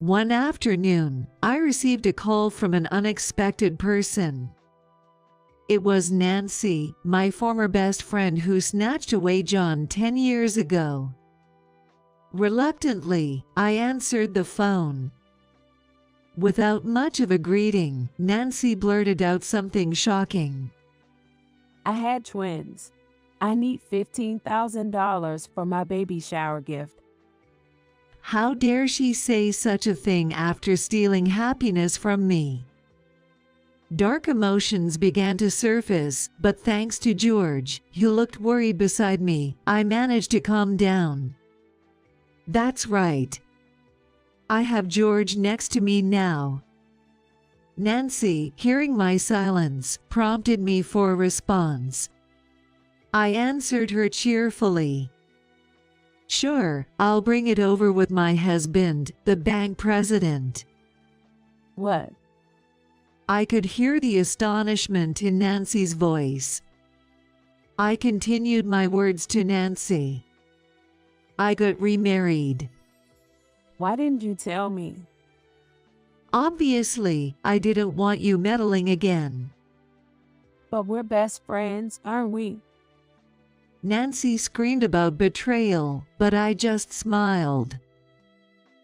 One afternoon, I received a call from an unexpected person. It was Nancy, my former best friend who snatched away John 10 years ago. Reluctantly, I answered the phone. Without much of a greeting, Nancy blurted out something shocking. I had twins. I need $15,000 for my baby shower gift. How dare she say such a thing after stealing happiness from me? Dark emotions began to surface, but thanks to George, who looked worried beside me, I managed to calm down. That's right. I have George next to me now. Nancy, hearing my silence, prompted me for a response. I answered her cheerfully. Sure, I'll bring it over with my husband, the bank president. What? I could hear the astonishment in Nancy's voice. I continued my words to Nancy. I got remarried. Why didn't you tell me? Obviously, I didn't want you meddling again. But we're best friends, aren't we? Nancy screamed about betrayal, but I just smiled.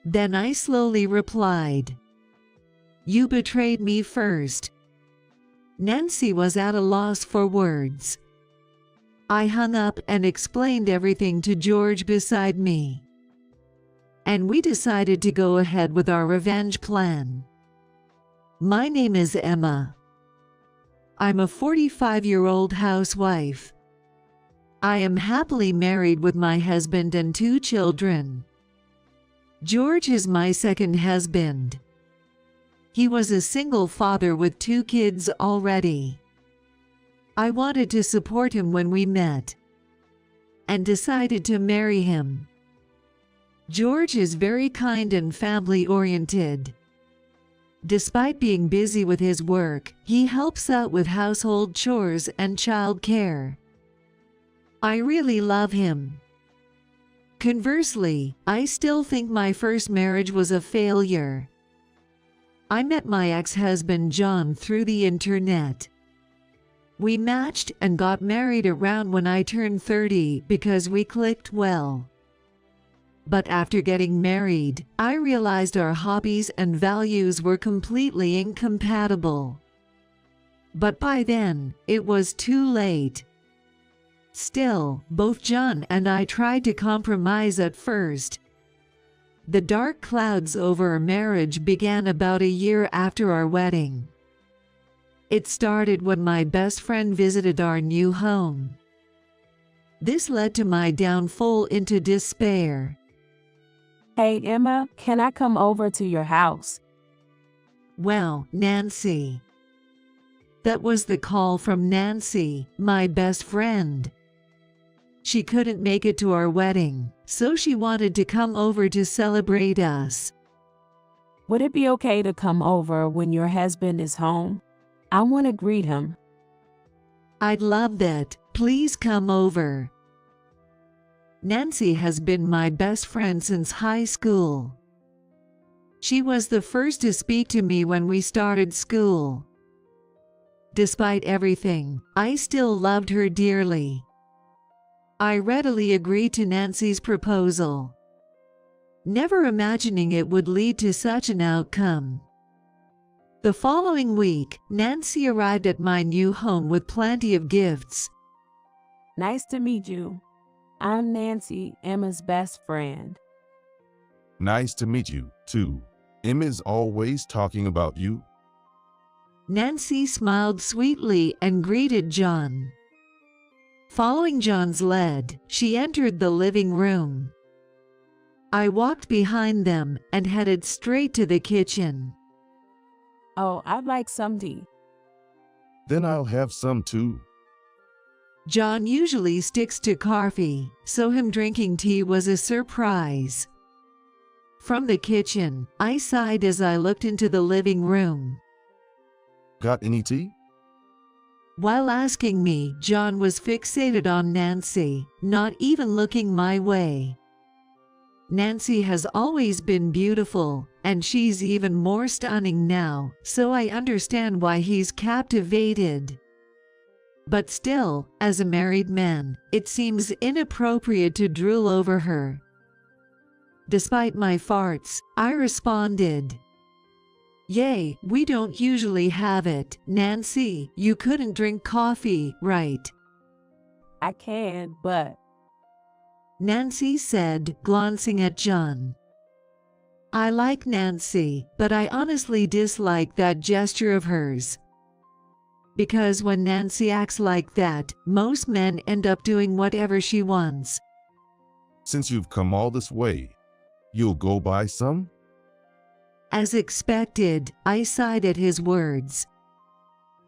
Then I slowly replied, You betrayed me first. Nancy was at a loss for words. I hung up and explained everything to George beside me. And we decided to go ahead with our revenge plan. My name is Emma. I'm a 45-year-old housewife. I am happily married with my husband and 2 children. George is my second husband. He was a single father with 2 kids already. I wanted to support him when we met and decided to marry him. George is very kind and family-oriented. Despite being busy with his work, he helps out with household chores and child care. I really love him. Conversely, I still think my first marriage was a failure. I met my ex-husband John through the internet. We matched and got married around when I turned 30 because we clicked well. But after getting married, I realized our hobbies and values were completely incompatible. But by then, it was too late. Still, both John and I tried to compromise at first. The dark clouds over our marriage began about a year after our wedding. It started when my best friend visited our new home. This led to my downfall into despair. Hey Emma, can I come over to your house? Well, Nancy. That was the call from Nancy, my best friend. She couldn't make it to our wedding, so she wanted to come over to celebrate us. Would it be okay to come over when your husband is home? I want to greet him. I'd love that. Please come over. Nancy has been my best friend since high school. She was the first to speak to me when we started school. Despite everything, I still loved her dearly. I readily agreed to Nancy's proposal, never imagining it would lead to such an outcome. The following week, Nancy arrived at my new home with plenty of gifts. Nice to meet you. I'm Nancy, Emma's best friend. Nice to meet you, too. Emma's always talking about you. Nancy smiled sweetly and greeted John. Following John's lead, she entered the living room. I walked behind them and headed straight to the kitchen. Oh, I'd like some tea. Then I'll have some too. John usually sticks to coffee, so him drinking tea was a surprise. From the kitchen, I sighed as I looked into the living room. Got any tea? While asking me, John was fixated on Nancy, not even looking my way. Nancy has always been beautiful, and she's even more stunning now, so I understand why he's captivated. But still, as a married man, it seems inappropriate to drool over her. Despite my farts, I responded, "Yay, we don't usually have it. Nancy, you couldn't drink coffee, right?" I can, but Nancy said, glancing at John. I like Nancy, but I honestly dislike that gesture of hers. Because when Nancy acts like that, most men end up doing whatever she wants. Since you've come all this way, you'll go buy some? As expected, I sighed at his words.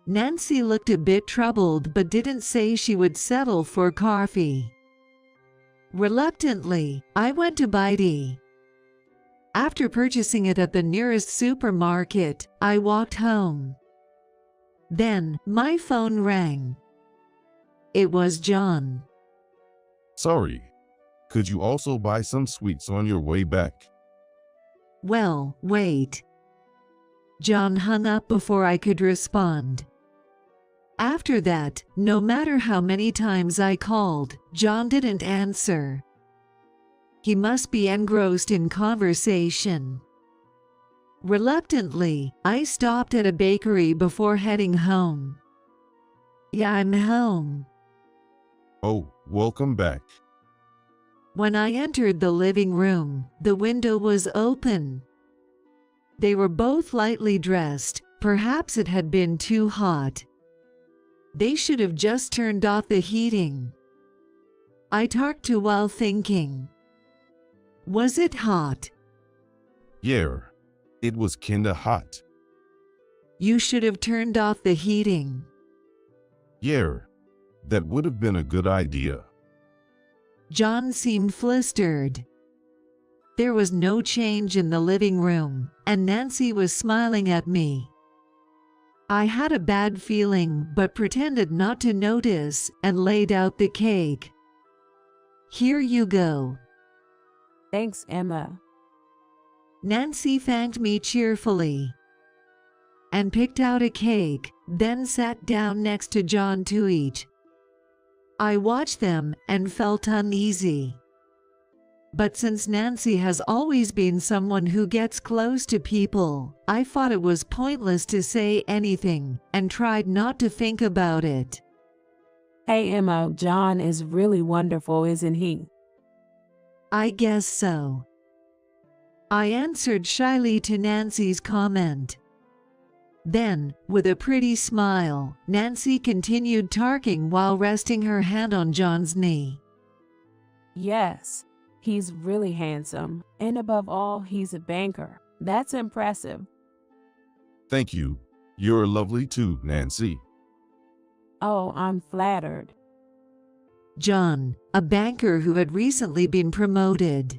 Nancy looked a bit troubled but didn't say she would settle for coffee. Reluctantly, I went to buy tea. After purchasing it at the nearest supermarket, I walked home. Then, my phone rang. It was John. Sorry. Could you also buy some sweets on your way back? Well, wait. John hung up before I could respond. After that, no matter how many times I called, John didn't answer. He must be engrossed in conversation. Reluctantly, I stopped at a bakery before heading home. Yeah, I'm home. Oh, welcome back. When I entered the living room, the window was open. They were both lightly dressed. Perhaps it had been too hot. They should have just turned off the heating. I talked to while thinking. Was it hot? Yeah, it was kinda hot. You should have turned off the heating. Yeah, that would have been a good idea. John seemed flustered. There was no change in the living room, and Nancy was smiling at me. I had a bad feeling but pretended not to notice and laid out the cake. Here you go. thanks, Emma. Nancy thanked me cheerfully and picked out a cake, then sat down next to John to eat. I watched them and felt uneasy. But since Nancy has always been someone who gets close to people, I thought it was pointless to say anything and tried not to think about it. Hey, Emma, John is really wonderful, isn't he? I guess so. I answered shyly to Nancy's comment. Then, with a pretty smile, Nancy continued talking while resting her hand on John's knee. Yes, he's really handsome, and above all, he's a banker. That's impressive. Thank you. You're lovely too, Nancy. Oh, I'm flattered. John, a banker who had recently been promoted,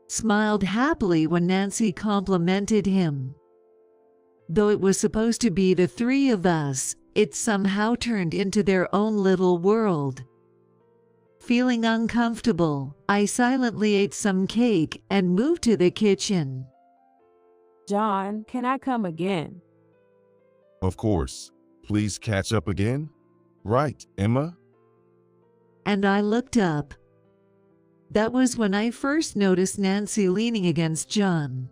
smiled happily when Nancy complimented him. Though it was supposed to be the three of us, it somehow turned into their own little world. Feeling uncomfortable, I silently ate some cake and moved to the kitchen. John, can I come again? Of course. Please catch up again? Right, Emma? And I looked up. That was when I first noticed Nancy leaning against John.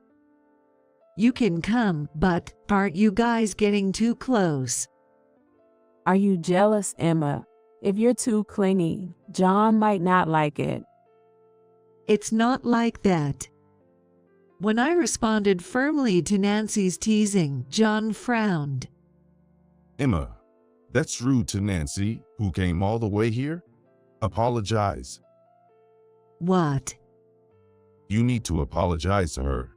You can come, but aren't you guys getting too close? Are you jealous, Emma? If you're too clingy, John might not like it. It's not like that. When I responded firmly to Nancy's teasing, John frowned. Emma, that's rude to Nancy, who came all the way here. Apologize. What? You need to apologize to her.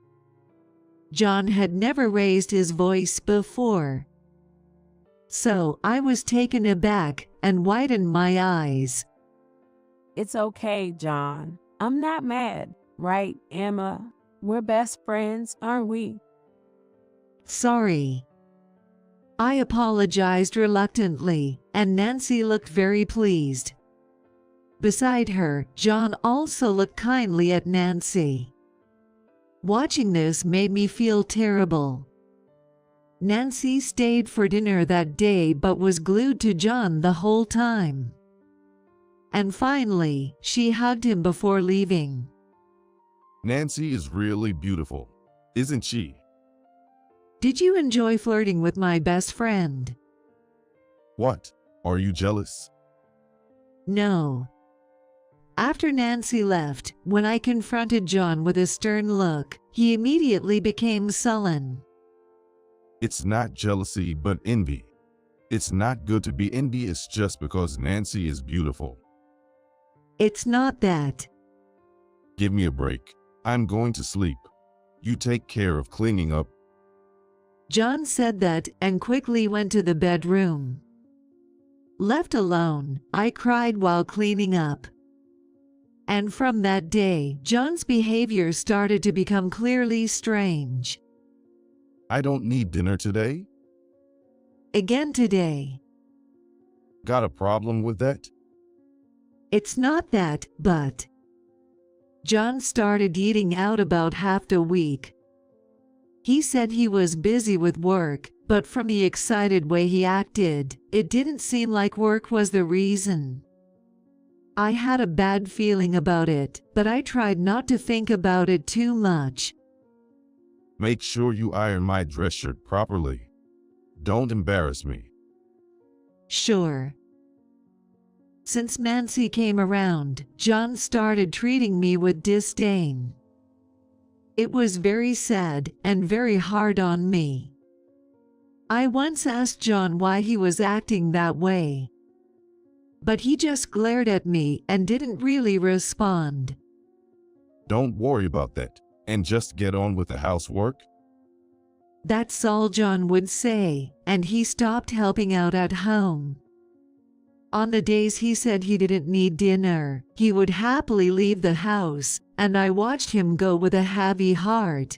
John had never raised his voice before. So I was taken aback and widened my eyes. It's okay, John. I'm not mad, right, Emma? We're best friends, aren't we? Sorry. I apologized reluctantly, and Nancy looked very pleased. Beside her, John also looked kindly at Nancy. Watching this made me feel terrible. Nancy stayed for dinner that day but was glued to John the whole time. And finally, she hugged him before leaving. Nancy is really beautiful, isn't she? Did you enjoy flirting with my best friend? What? Are you jealous? No. After Nancy left, when I confronted John with a stern look, he immediately became sullen. It's not jealousy but envy. It's not good to be envious just because Nancy is beautiful. It's not that. Give me a break. I'm going to sleep. You take care of cleaning up. John said that and quickly went to the bedroom. Left alone, I cried while cleaning up. And from that day, John's behavior started to become clearly strange. I don't need dinner today. Again today. Got a problem with that? It's not that, but John started eating out about half the week. He said he was busy with work, but from the excited way he acted, it didn't seem like work was the reason. I had a bad feeling about it, but I tried not to think about it too much. Make sure you iron my dress shirt properly. Don't embarrass me. Sure. Since Nancy came around, John started treating me with disdain. It was very sad and very hard on me. I once asked John why he was acting that way, but he just glared at me and didn't really respond. Don't worry about that, and just get on with the housework. That's all John would say, and he stopped helping out at home. On the days he said he didn't need dinner, he would happily leave the house, and I watched him go with a heavy heart.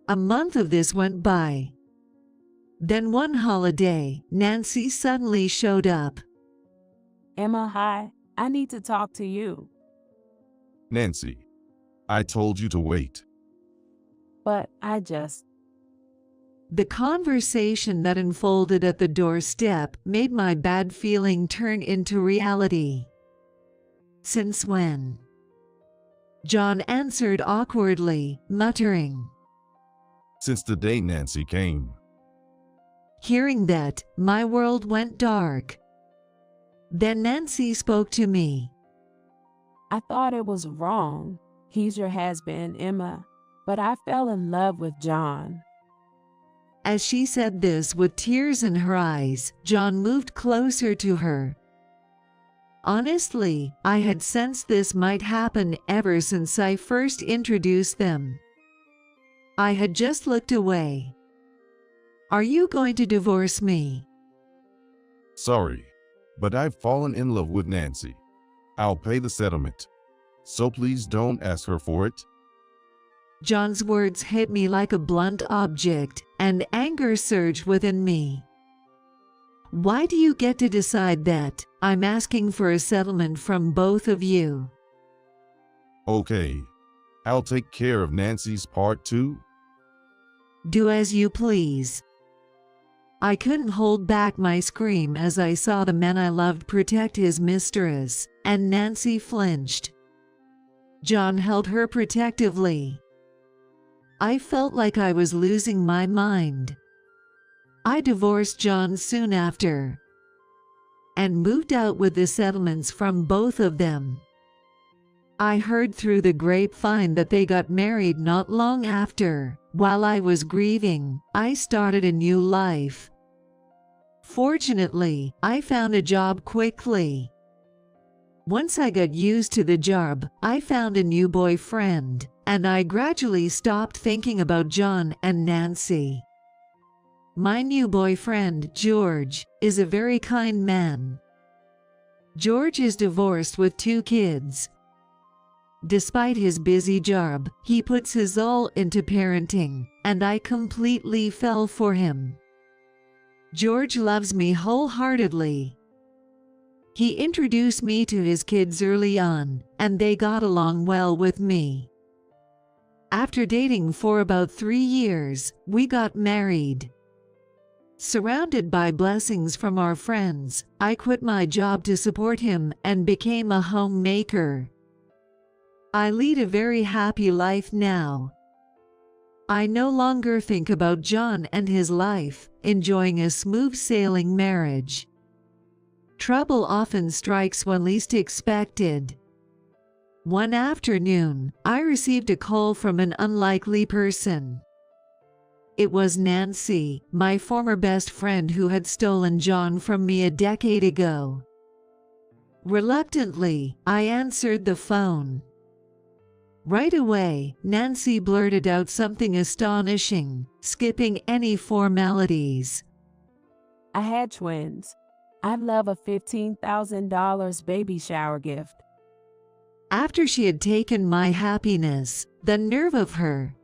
A month of this went by. Then one holiday, Nancy suddenly showed up. Emma, hi. I need to talk to you. Nancy, I told you to wait. But The conversation that unfolded at the doorstep made my bad feeling turn into reality. Since when? John answered awkwardly, muttering. Since the day Nancy came. Hearing that, my world went dark. Then Nancy spoke to me. I thought it was wrong. He's your husband, Emma. But I fell in love with John. As she said this with tears in her eyes, John moved closer to her. Honestly, I had sensed this might happen ever since I first introduced them. I had just looked away. Are you going to divorce me? Sorry, but I've fallen in love with Nancy. I'll pay the settlement. So please don't ask her for it. John's words hit me like a blunt object, and anger surged within me. Why do you get to decide that? I'm asking for a settlement from both of you. Okay, I'll take care of Nancy's part too. Do as you please. I couldn't hold back my scream as I saw the man I loved protect his mistress, and Nancy flinched. John held her protectively. I felt like I was losing my mind. I divorced John soon after and moved out with the settlements from both of them. I heard through the grapevine that they got married not long after. While I was grieving, I started a new life. Fortunately, I found a job quickly. Once I got used to the job, I found a new boyfriend, and I gradually stopped thinking about John and Nancy. My new boyfriend, George, is a very kind man. George is divorced with 2 kids. Despite his busy job, he puts his all into parenting, and I completely fell for him. George loves me wholeheartedly. He introduced me to his kids early on, and they got along well with me. After dating for about 3 years, we got married. Surrounded by blessings from our friends, I quit my job to support him and became a homemaker. I lead a very happy life now. I no longer think about John and his life, enjoying a smooth-sailing marriage. Trouble often strikes when least expected. One afternoon, I received a call from an unlikely person. It was Nancy, my former best friend who had stolen John from me a decade ago. Reluctantly, I answered the phone. Right away, Nancy blurted out something astonishing, skipping any formalities. I had twins. I'd love a $15,000 baby shower gift. After she had taken my happiness, the nerve of her.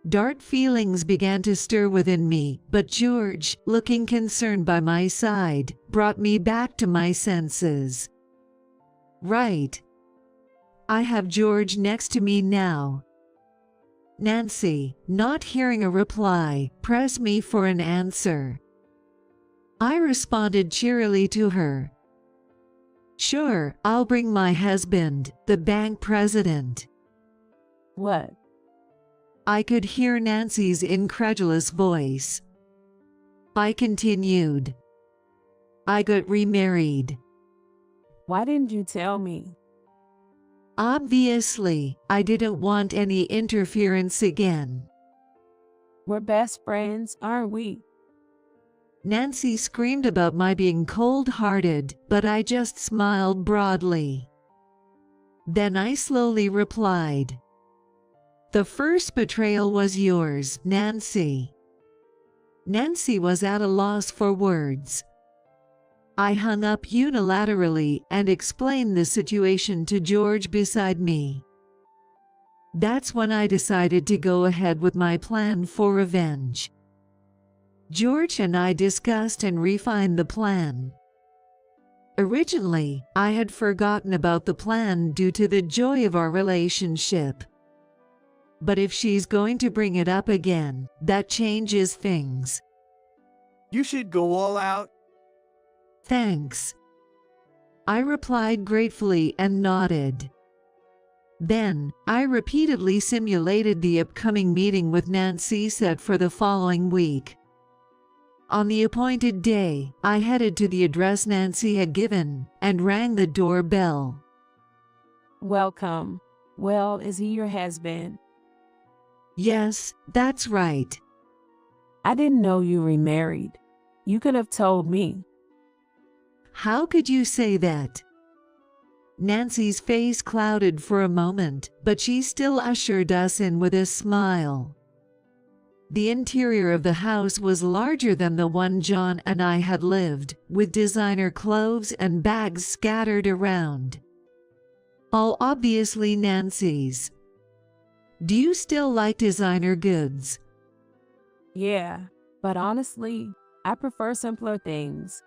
Dark feelings began to stir within me, but George, looking concerned by my side, brought me back to my senses. Right. I have George next to me now. Nancy, not hearing a reply, pressed me for an answer. I responded cheerily to her. Sure, I'll bring my husband, the bank president. What? I could hear Nancy's incredulous voice. I continued. I got remarried. Why didn't you tell me? Obviously, I didn't want any interference again. We're best friends, aren't we? Nancy screamed about my being cold-hearted, but I just smiled broadly. Then I slowly replied. The first betrayal was yours, Nancy. Nancy was at a loss for words. I hung up unilaterally and explained the situation to George beside me. That's when I decided to go ahead with my plan for revenge. George and I discussed and refined the plan. Originally, I had forgotten about the plan due to the joy of our relationship. But if she's going to bring it up again, that changes things. You should go all out. Thanks. I replied gratefully and nodded. Then, I repeatedly simulated the upcoming meeting with Nancy set for the following week. On the appointed day, I headed to the address Nancy had given and rang the doorbell. Welcome. Well, is he your husband? Yes, that's right. I didn't know you remarried. You could have told me. How could you say that? Nancy's face clouded for a moment, but she still ushered us in with a smile. The interior of the house was larger than the one John and I had lived, with designer clothes and bags scattered around. All obviously Nancy's. Do you still like designer goods? Yeah, but honestly, I prefer simpler things.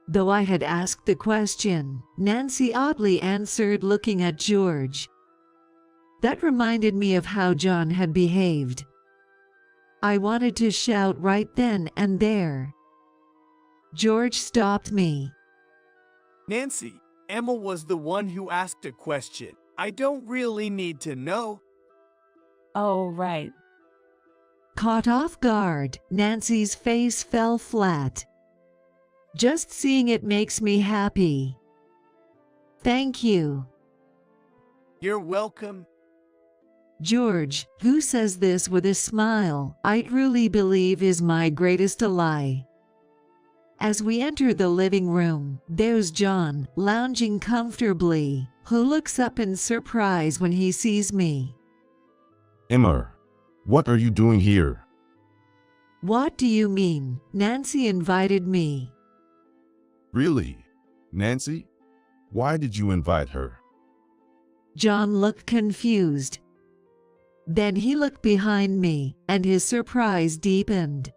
Though I had asked the question, Nancy oddly answered, looking at George. That reminded me of how John had behaved. I wanted to shout right then and there. George stopped me. Nancy, Emma was the one who asked a question. I don't really need to know. Oh, right. Caught off guard, Nancy's face fell flat. Just seeing it makes me happy. Thank you. You're welcome. George, who says this with a smile, I truly believe is my greatest ally. As we enter the living room, there's John, lounging comfortably, who looks up in surprise when he sees me. Emma, what are you doing here? What do you mean? Nancy invited me. Really? Nancy? Why did you invite her? John looked confused. Then he looked behind me, and his surprise deepened.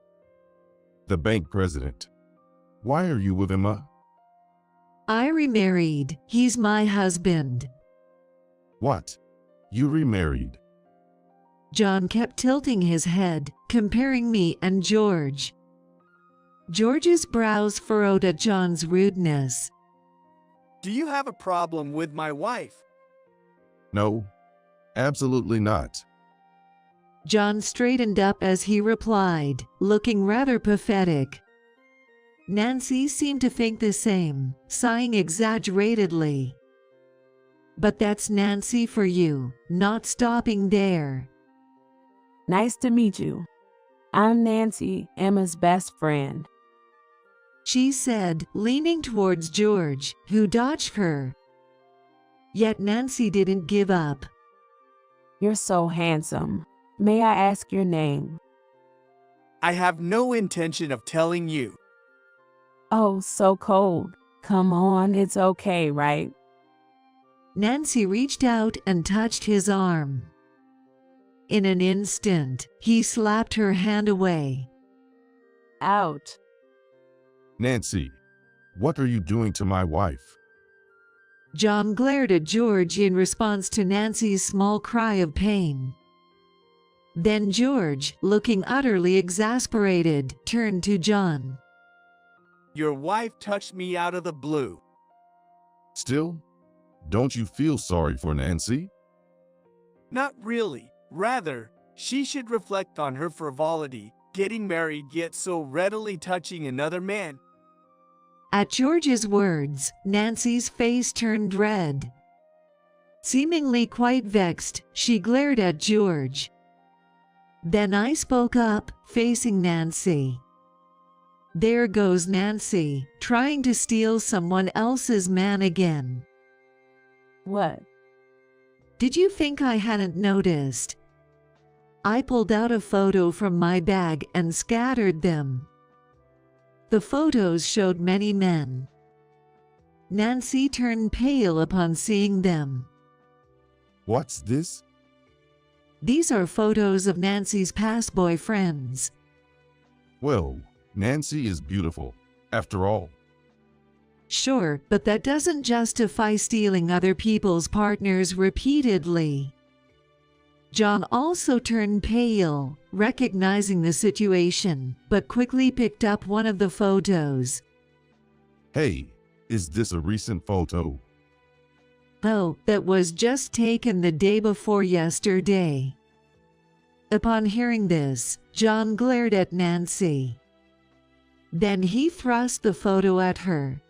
The bank president. Why are you with Emma? I remarried. He's my husband. What? You remarried? John kept tilting his head, comparing me and George. George's brows furrowed at John's rudeness. Do you have a problem with my wife? No, absolutely not. John straightened up as he replied, looking rather pathetic. Nancy seemed to think the same, sighing exaggeratedly. But that's Nancy for you, not stopping there. Nice to meet you. I'm Nancy, Emma's best friend. She said, leaning towards George, who dodged her. Yet Nancy didn't give up. You're so handsome. May I ask your name? I have no intention of telling you. Oh, so cold. Come on, it's okay, right? Nancy reached out and touched his arm. In an instant, he slapped her hand away. Out. Nancy, what are you doing to my wife? John glared at George in response to Nancy's small cry of pain. Then George, looking utterly exasperated, turned to John. Your wife touched me out of the blue. Still, don't you feel sorry for Nancy? Not really. Rather, she should reflect on her frivolity, getting married yet so readily touching another man. At George's words, Nancy's face turned red. Seemingly quite vexed, she glared at George. Then I spoke up, facing Nancy. There goes Nancy, trying to steal someone else's man again. What? Did you think I hadn't noticed? I pulled out a photo from my bag and scattered them. The photos showed many men. Nancy turned pale upon seeing them. What's this? These are photos of Nancy's past boyfriends. Well, Nancy is beautiful, after all. Sure, but that doesn't justify stealing other people's partners repeatedly. John also turned pale, recognizing the situation, but quickly picked up one of the photos. Hey, is this a recent photo? Oh, that was just taken the day before yesterday. Upon hearing this, John glared at Nancy. Then he thrust the photo at her.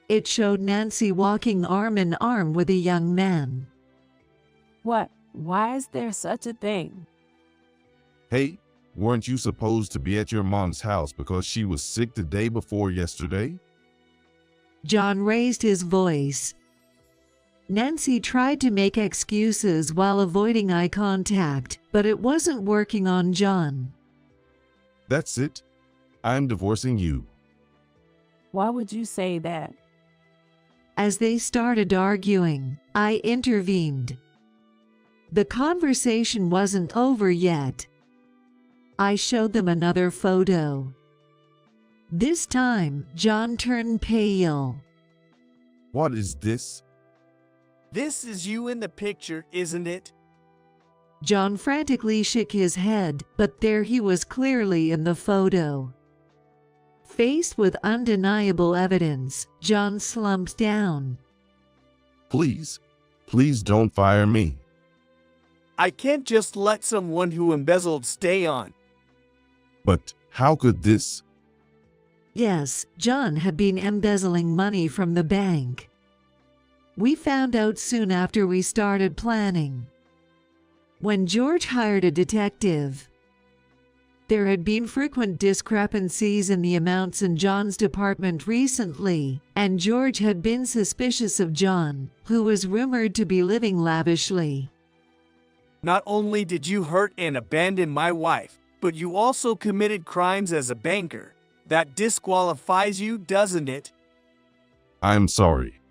It showed Nancy walking arm in arm with a young man. What? Why is there such a thing? Hey, weren't you supposed to be at your mom's house because she was sick the day before yesterday? John raised his voice. Nancy tried to make excuses while avoiding eye contact, but it wasn't working on John. That's it. I'm divorcing you. Why would you say that? As they started arguing, I intervened. The conversation wasn't over yet. I showed them another photo. This time, John turned pale. What is this? This is you in the picture, isn't it? John frantically shook his head, but there he was clearly in the photo. Faced with undeniable evidence, John slumped down. Please, please don't fire me. I can't just let someone who embezzled stay on. But how could this? Yes, John had been embezzling money from the bank. We found out soon after we started planning. When George hired a detective, there had been frequent discrepancies in the amounts in John's department recently, and George had been suspicious of John, who was rumored to be living lavishly. Not only did you hurt and abandon my wife, but you also committed crimes as a banker. That disqualifies you, doesn't it? I'm sorry.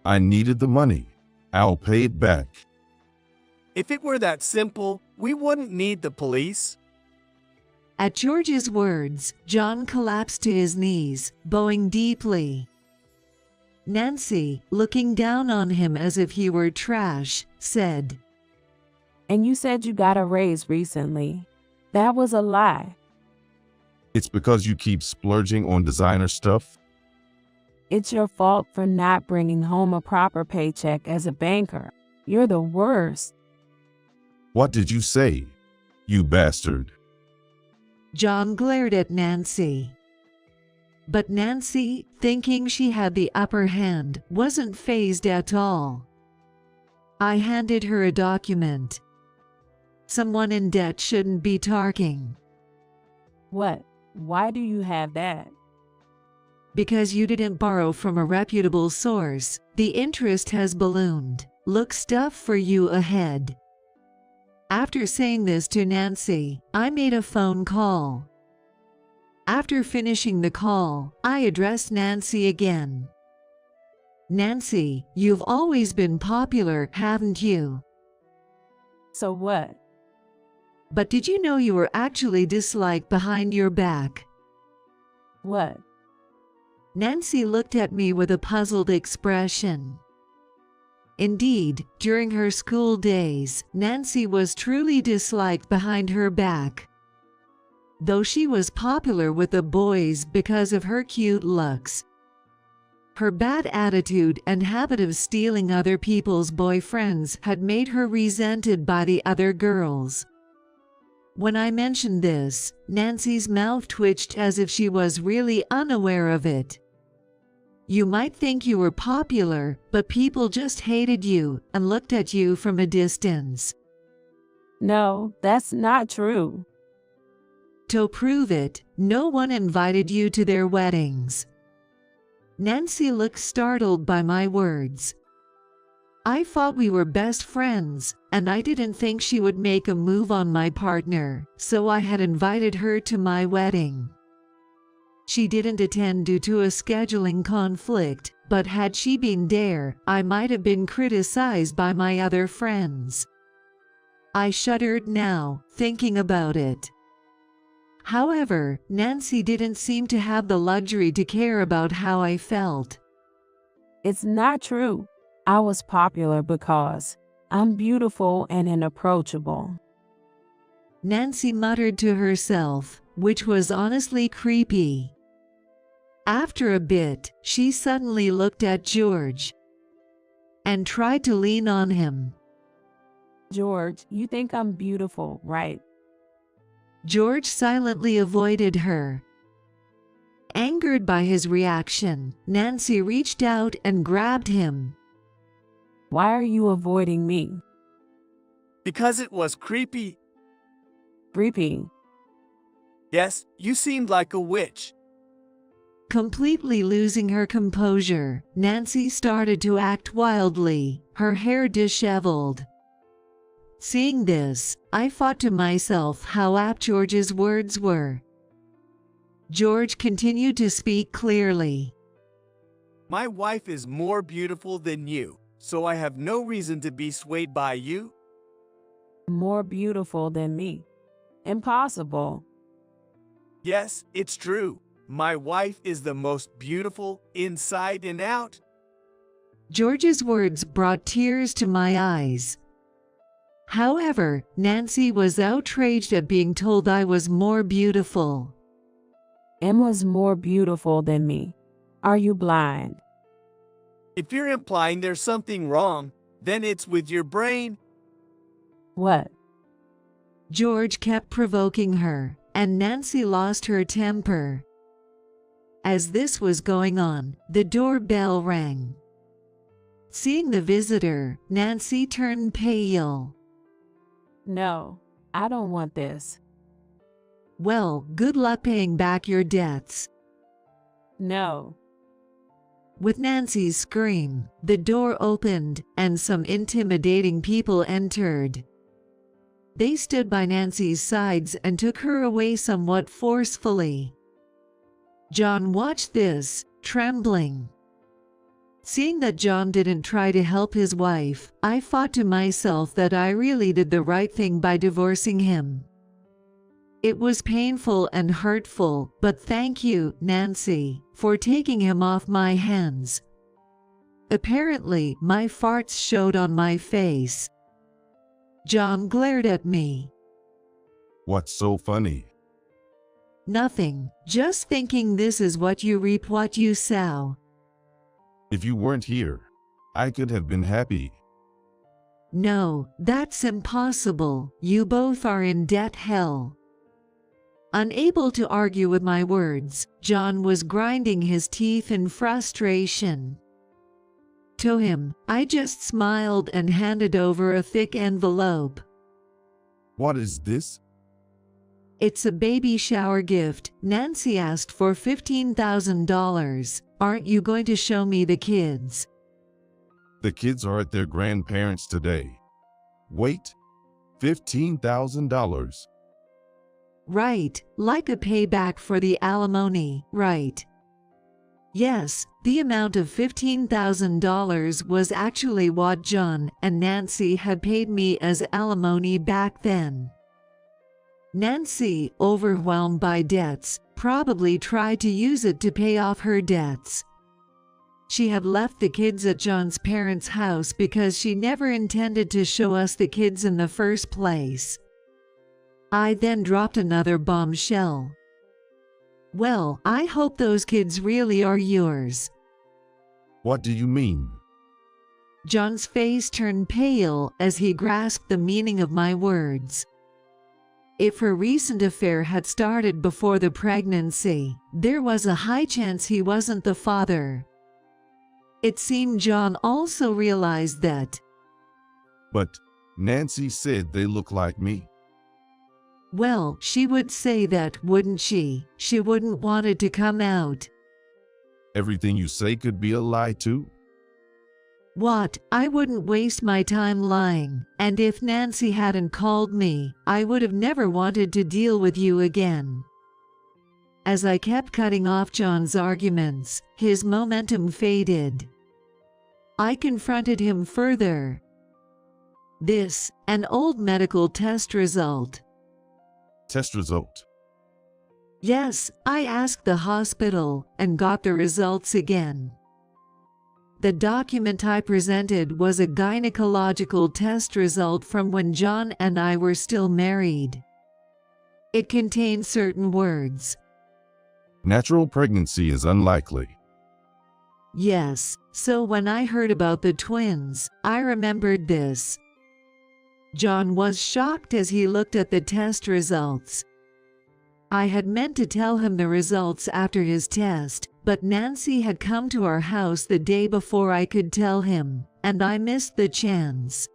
I needed the money. I'll pay it back. If it were that simple, we wouldn't need the police. At George's words, John collapsed to his knees, bowing deeply. Nancy, looking down on him as if he were trash, said, And you said you got a raise recently. That was a lie. It's because you keep splurging on designer stuff? It's your fault for not bringing home a proper paycheck as a banker. You're the worst. What did you say, you bastard? John glared at Nancy. But Nancy, thinking she had the upper hand, wasn't fazed at all. I handed her a document. Someone in debt shouldn't be talking. What? Why do you have that? Because you didn't borrow from a reputable source, the interest has ballooned. Look stuff for you ahead. After saying this to Nancy, I made a phone call. After finishing the call, I addressed Nancy again. Nancy, you've always been popular, haven't you? So what? But did you know you were actually disliked behind your back? What? Nancy looked at me with a puzzled expression. Indeed, during her school days, Nancy was truly disliked behind her back. Though she was popular with the boys because of her cute looks, her bad attitude and habit of stealing other people's boyfriends had made her resented by the other girls. When I mentioned this, Nancy's mouth twitched as if she was really unaware of it. You might think you were popular, but people just hated you and looked at you from a distance. No, that's not true. To prove it, no one invited you to their weddings. Nancy looked startled by my words. I thought we were best friends, and I didn't think she would make a move on my partner, so I had invited her to my wedding. She didn't attend due to a scheduling conflict, but had she been there, I might have been criticized by my other friends. I shuddered now, thinking about it. However, Nancy didn't seem to have the luxury to care about how I felt. It's not true. I was popular because I'm beautiful and inapproachable. Nancy muttered to herself, which was honestly creepy. After a bit, she suddenly looked at George and tried to lean on him. George, you think I'm beautiful, right? George silently avoided her. Angered by his reaction, Nancy reached out and grabbed him. Why are you avoiding me? Because it was creepy. Creepy. Yes, you seemed like a witch. Completely losing her composure, Nancy started to act wildly, her hair disheveled. Seeing this, I thought to myself how apt George's words were. George continued to speak clearly. My wife is more beautiful than you, so I have no reason to be swayed by you. More beautiful than me. Impossible. Yes, it's true. My wife is the most beautiful inside and out. George's words brought tears to my eyes. However, Nancy was outraged at being told I was more beautiful. Emma's more beautiful than me. Are you blind? If you're implying there's something wrong, then it's with your brain. What? George kept provoking her, and Nancy lost her temper. As this was going on, the doorbell rang. Seeing the visitor, Nancy turned pale. No, I don't want this. Well, good luck paying back your debts. No. With Nancy's scream, the door opened and some intimidating people entered. They stood by Nancy's sides and took her away somewhat forcefully. John watched this, trembling. Seeing that John didn't try to help his wife, I thought to myself that I really did the right thing by divorcing him. It was painful and hurtful, but thank you, Nancy, for taking him off my hands. Apparently, my farts showed on my face. John glared at me. What's so funny? Nothing, just thinking this is what you reap what you sow. If you weren't here, I could have been happy. No, that's impossible. You both are in debt hell. Unable to argue with my words, John was grinding his teeth in frustration. To him, I just smiled and handed over a thick envelope. What is this? It's a baby shower gift. Nancy asked for $15,000. Aren't you going to show me the kids? The kids are at their grandparents' today. Wait, $15,000. Right, like a payback for the alimony, right? Yes, the amount of $15,000 was actually what John and Nancy had paid me as alimony back then. Nancy, overwhelmed by debts, probably tried to use it to pay off her debts. She had left the kids at John's parents' house because she never intended to show us the kids in the first place. I then dropped another bombshell. Well, I hope those kids really are yours. What do you mean? John's face turned pale as he grasped the meaning of my words. If her recent affair had started before the pregnancy, there was a high chance he wasn't the father. It seemed John also realized that. But Nancy said they look like me. Well, she would say that, wouldn't she? She wouldn't want it to come out. Everything you say could be a lie too. What? I wouldn't waste my time lying, and if Nancy hadn't called me, I would have never wanted to deal with you again. As I kept cutting off John's arguments, his momentum faded. I confronted him further. This, an old medical test result. Test result. Yes, I asked the hospital and got the results again. The document I presented was a gynecological test result from when John and I were still married. It contained certain words. Natural pregnancy is unlikely. Yes, so when I heard about the twins, I remembered this. John was shocked as he looked at the test results. I had meant to tell him the results after his test, but Nancy had come to our house the day before I could tell him, and I missed the chance.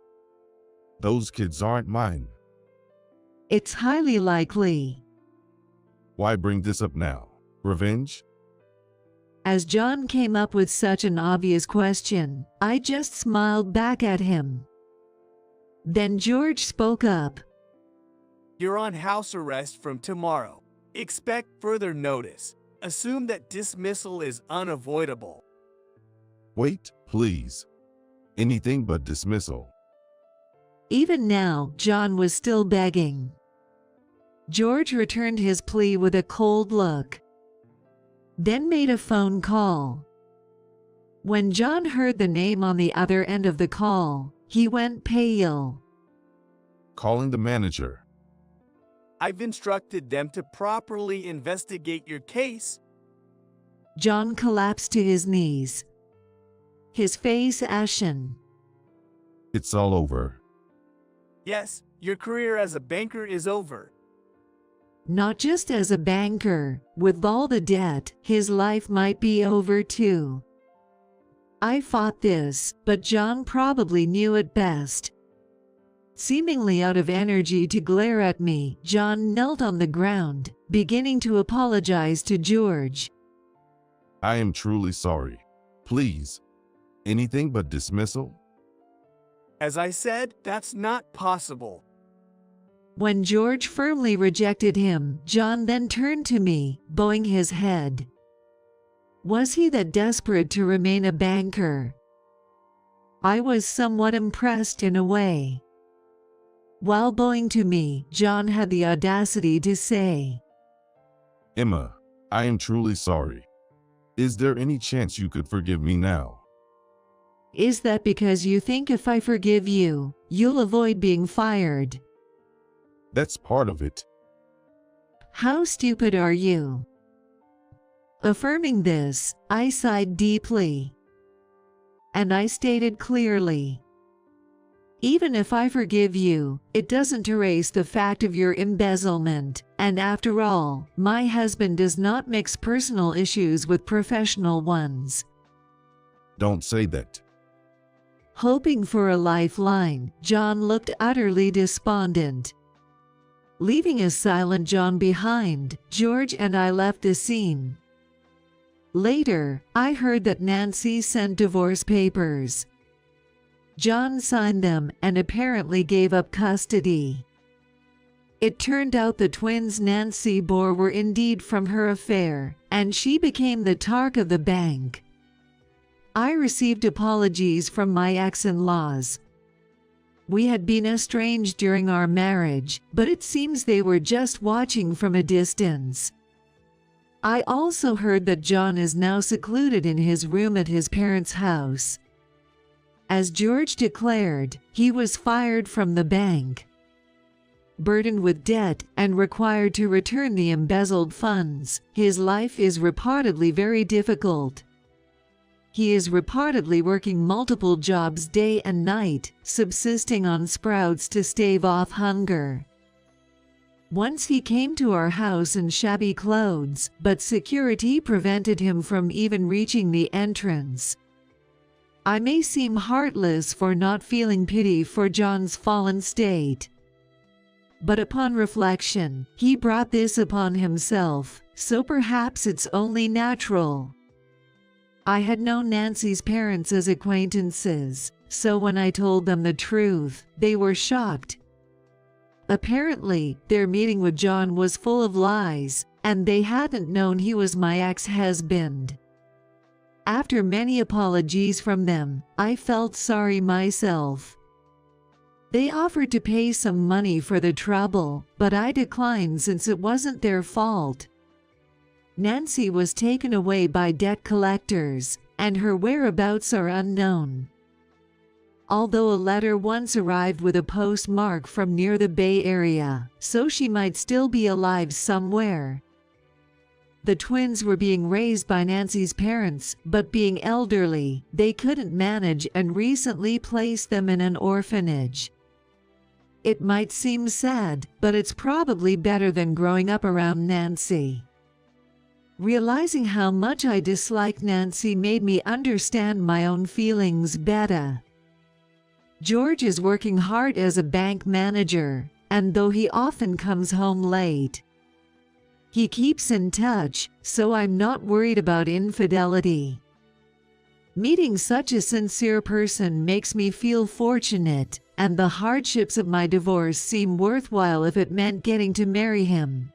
Those kids aren't mine. It's highly likely. Why bring this up now? Revenge? As John came up with such an obvious question, I just smiled back at him. Then George spoke up. You're on house arrest from tomorrow. Expect further notice. Assume that dismissal is unavoidable. Wait, please. Anything but dismissal. Even now, John was still begging. George returned his plea with a cold look, then made a phone call. When John heard the name on the other end of the call, he went pale. Calling the manager. I've instructed them to properly investigate your case. John collapsed to his knees, his face ashen. It's all over. Yes, your career as a banker is over. Not just as a banker, with all the debt, his life might be over too. I fought this, but John probably knew it best. Seemingly out of energy to glare at me, John knelt on the ground, beginning to apologize to George. I am truly sorry. Please. Anything but dismissal? As I said, that's not possible. When George firmly rejected him, John then turned to me, bowing his head. Was he that desperate to remain a banker? I was somewhat impressed in a way. While bowing to me, John had the audacity to say, Emma, I am truly sorry. Is there any chance you could forgive me now? Is that because you think if I forgive you, you'll avoid being fired? That's part of it. How stupid are you? Affirming this, I sighed deeply. And I stated clearly, even if I forgive you, it doesn't erase the fact of your embezzlement, and after all, my husband does not mix personal issues with professional ones. Don't say that. Hoping for a lifeline, John looked utterly despondent. Leaving a silent John behind, George and I left the scene. Later, I heard that Nancy sent divorce papers. John signed them and apparently gave up custody. It turned out the twins Nancy bore were indeed from her affair, and she became the talk of the bank. I received apologies from my ex-in-laws. We had been estranged during our marriage, but it seems they were just watching from a distance. I also heard that John is now secluded in his room at his parents' house. As George declared, he was fired from the bank, burdened with debt and required to return the embezzled funds. His life is reportedly very difficult. He is reportedly working multiple jobs day and night, subsisting on sprouts to stave off hunger. Once he came to our house in shabby clothes, but security prevented him from even reaching the entrance. I may seem heartless for not feeling pity for John's fallen state, but upon reflection, he brought this upon himself, so perhaps it's only natural. I had known Nancy's parents as acquaintances, so when I told them the truth, they were shocked. Apparently, their meeting with John was full of lies, and they hadn't known he was my ex-husband. After many apologies from them, I felt sorry myself. They offered to pay some money for the trouble, but I declined since it wasn't their fault. Nancy was taken away by debt collectors, and her whereabouts are unknown. Although a letter once arrived with a postmark from near the Bay Area, so she might still be alive somewhere. The twins were being raised by Nancy's parents, but being elderly, they couldn't manage and recently placed them in an orphanage. It might seem sad, but it's probably better than growing up around Nancy. Realizing how much I disliked Nancy made me understand my own feelings better. George is working hard as a bank manager, and though he often comes home late, he keeps in touch, so I'm not worried about infidelity. Meeting such a sincere person makes me feel fortunate, and the hardships of my divorce seem worthwhile if it meant getting to marry him.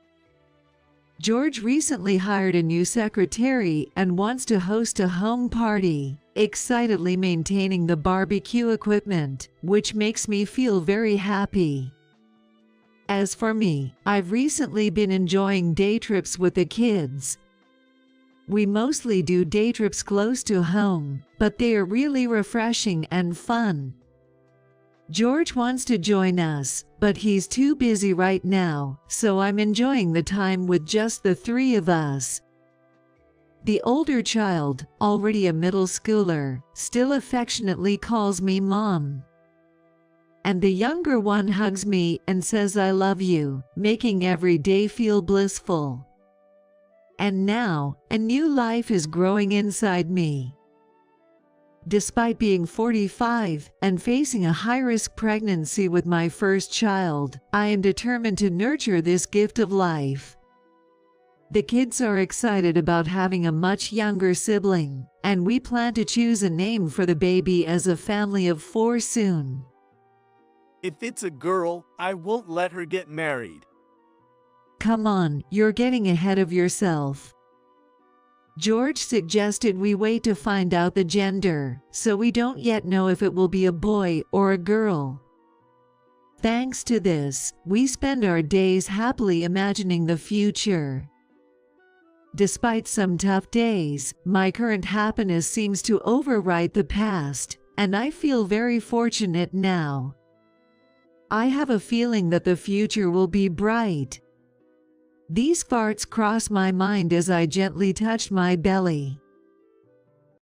George recently hired a new secretary and wants to host a home party, excitedly maintaining the barbecue equipment, which makes me feel very happy. As for me, I've recently been enjoying day trips with the kids. We mostly do day trips close to home, but they are really refreshing and fun. George wants to join us, but he's too busy right now, so I'm enjoying the time with just the three of us. The older child, already a middle schooler, still affectionately calls me Mom. And the younger one hugs me and says I love you, making every day feel blissful. And now, a new life is growing inside me. Despite being 45 and facing a high-risk pregnancy with my first child, I am determined to nurture this gift of life. The kids are excited about having a much younger sibling, and we plan to choose a name for the baby as a family of 4 soon. If it's a girl, I won't let her get married. Come on, you're getting ahead of yourself. George suggested we wait to find out the gender, so we don't yet know if it will be a boy or a girl. Thanks to this, we spend our days happily imagining the future. Despite some tough days, my current happiness seems to override the past, and I feel very fortunate now. I have a feeling that the future will be bright. These farts crossed my mind as I gently touched my belly.